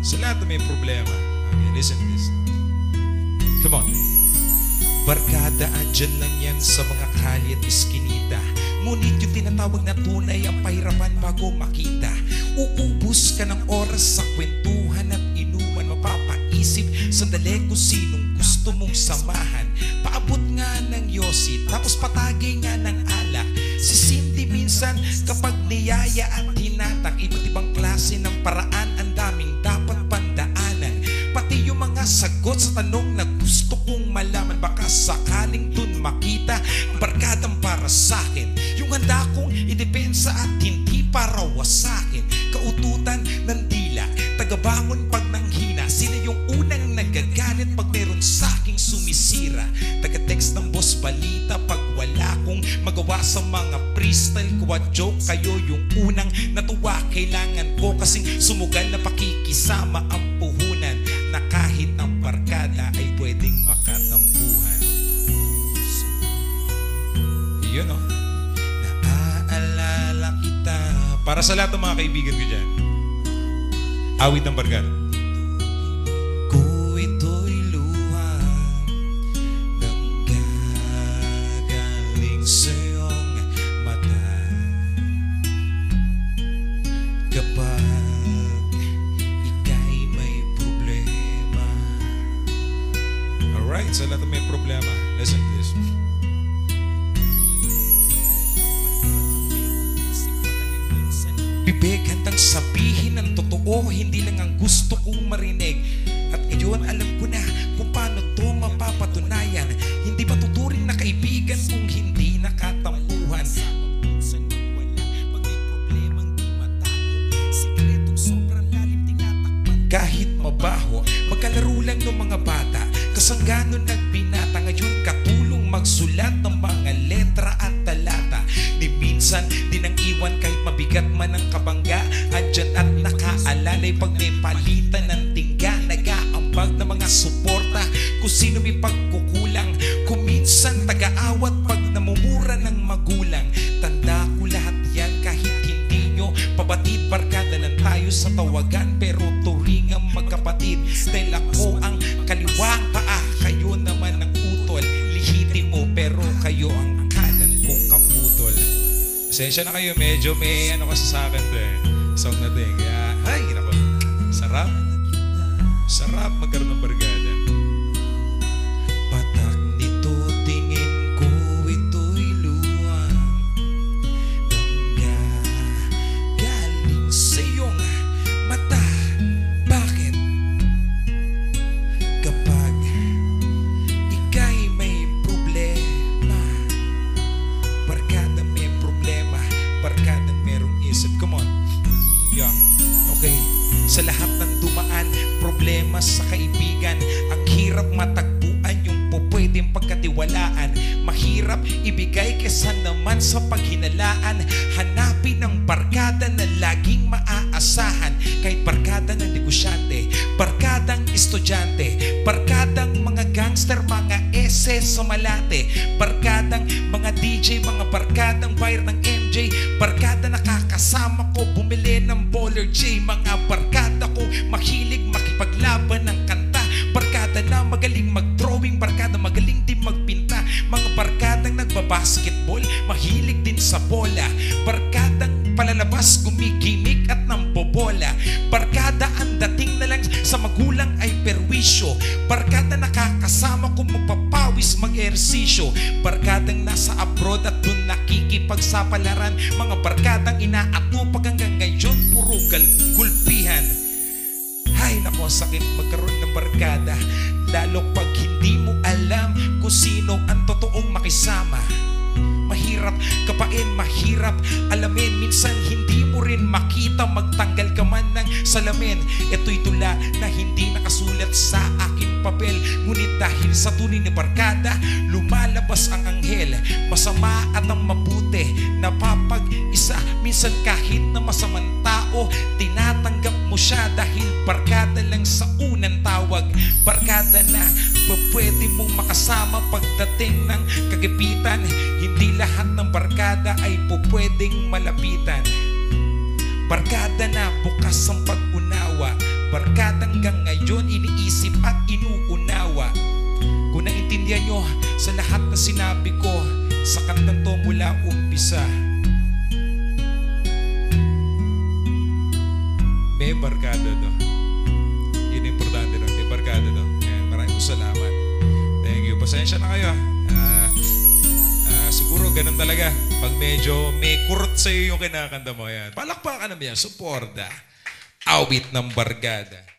Sa lahat na may problema. Okay, listen to this. Come on. Barkada, andyan lang yan sa mga kalye at iskinita. Ngunit yung tinatawag na tunay ang pahirapan bago makita. Uubos ka ng oras sa kwentuhan at inuman. Mapapaisip sandali kung sinong gusto mong samahan. Paabot nga ng yosi, tapos patagay nga ng alak. Si Cindy minsan kapag niyaya at hinatak, iba't ibang klase ng paraan ang daming dapat pandaanan. Pati yung mga sagot sa tanong na gusto kong malaman, baka sakaling dun makita ang barkadang para sa'kin. Yung handa kong idepensa at hindi para wasakin. Kaututan ng dila, tagabangon pag nanghina. Sila yung unang nagagalit pag meron sa'king sumisira. Taga-text ng boss balita pag wala kong magawa sa mga freestyle ko at joke. Kayo yung unang natuwa, kailangan ko kasing sumugal na pakikisama ang puhunan. Na kahit ang barkada ay pwedeng makatampuhan. Yun o. Naaalala kita. Para sa lahat ng mga kaibigan ko dyan, awit ng barkada. Kung ito'y luha nang gagaling sa iyong mata, kapag sa lahat may problema, listen to this. Bibig handang sabihin ang totoo, hindi lang ang gusto kong marinig. At ngayon alam ko na kung paano to mapapatunayan. Hindi matuturing na kaibigan kung hindi nakatampuhan. Kahit mabaho, magkalaro lang ng mga bata. Kasanggano nagbinata, ngayon katulong magsulat ng mga letra at talata. Ni minsan din ang iwan kahit mabigat man ang kabangga. Andyan at nakaalalay pag may palitan ng tingga. Nag-aambag na mga suporta kung sino may pagkukulang. Kung minsan taga-awat pag namumura ng magulang. Tanda ko lahat yan kahit hindi nyo pabatid. Barkada lang tayo sa tawagan pero turingang magkapatid. Dahil ako ang kaliwang paa, kayo naman ang utol. Lihitin mo pero kayo ang kanan kong kaputol. Pasensya na kayo, medyo may ano kasi sa akin to eh. Song na din. Kaya, ay, nako. Sarap. Sarap magkaroon ng barkada. Patak nito tingin ko ito'y luha nang galing sa iyong mata. Bakit? Kapag ika'y may problema, barkada may problema, barkada merong isip. Come on. Yeah. Okay. Sa lahat ng dumaan, problema sa kaibigan, ang hirap matagpuan yung pupwedeng pagkatiwalaan. Mahirap ibigay kesa naman sa paghinalaan. Hanapin ang barkada na laging maaasahan. Kahit barkada ng negosyante, barkadang estudyante, barkadang mga gangster, mga ese sa Malate, barkadang mga DJ, mga barkadang buyer ng MJ, barkada nakakasama ko bumili ng Baller J, mga barkada ko mahilig makipaglaban ng kanta, barkada na magaling mag-drawing, barkada magaling din magpinta, mga barkadang nagbabasketball, mahilig din sa bola, barkadang palalabas gumigimik at nambobola, barkada ang dating na lang sa magulang ay perwisyo, barkada nakakasama kung magpapawis mag-ehersisyo, barkadang nasa abroad at dun nakikipagsapalaran, mga barkadang inaatupag hanggang ngayon puro gulpihan. Ay nako, sakit magkaroon ng barkada, lalo pag hindi mo alam kung sino ang totoong makisama. Mahirap kapain, mahirap alamin, minsan hindi mo rin makita, magtanggal ka man ng salamin. Ito'y tula na hindi nakasulat sa aking papel, ngunit dahil sa tunay na barkada, lumalabas ang anghel. Masama at ang mabuti, napapag-isa. Minsan kahit na masamang tao, tinatanggap mo siya dahil barkada lang sa unang tawag. Barkada na pwede mong makasama pagdating ng kagipitan. Hindi lahat ng barkada ay pwedeng malapitan. Barkada na bukas ang pag-unawa, barkada yun iniisip at inuunawa. Kung naintindihan nyo sa lahat na sinabi ko sa kantang to mula umpisa, may barkada to. Yun yung importante no? May barkada to. Ayan, maraming salamat. Thank you. Pasensya na kayo. Siguro ganun talaga. Pag medyo may kurot sa'yo yung kinakanta mo. Ayan. Palakpakan naman yan. Suporta. Awit ng barkada.